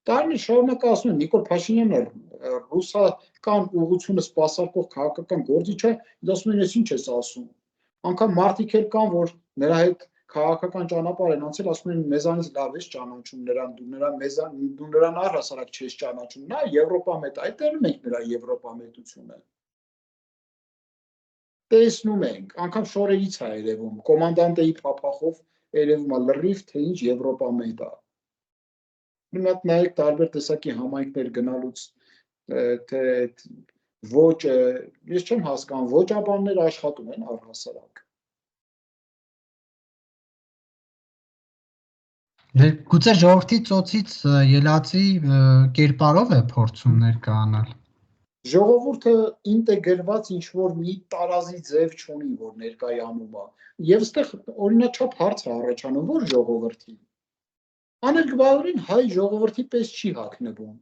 Տարիներ շարունակ ասում են Նիկոլ Փաշինյանը ռուսական ուղղությունը սպասարկող քաղաքական գործիչ է, ասում են, ես ինչ ես ասում։ Անկամ մարդիկ էլ կան, որ նրա հետ քաղաքական ճանապարհ են անցել, ասում են մեզանից լավ ես ճանաչում նրան, դու նրան առհասարակ չես ճանաչում, նա Եվրոպամետ է, այդտեղում ենք նրա Եվրոպամետությունը։ Տեսնում ենք, անգամ շորերից է երևում, կոմանդանտեի փափախով երևում է լրիվ, թե ինչ Եվրոպամետ է։ Մի հատ նայեք տարբեր տեսակի համայնքներ գնալուց, թե ոչ, ես չեմ հասկանում, ոճաբաններ աշխատում են առհասարակ։ Գուցե ժողովրդի ծոցից ելածի կերպարով է փորձում ներկայանալ։ Ժողովուրդը ինտեգրված ինչ-որ մի տարազի ձև չունի, որ ներկայանում է։ Եվ այստեղ օրինաչափ հարց է առաջանում, որ ժողովրդի։ Անել Գվարին հայ ժողովրդի պես չի հագնվում։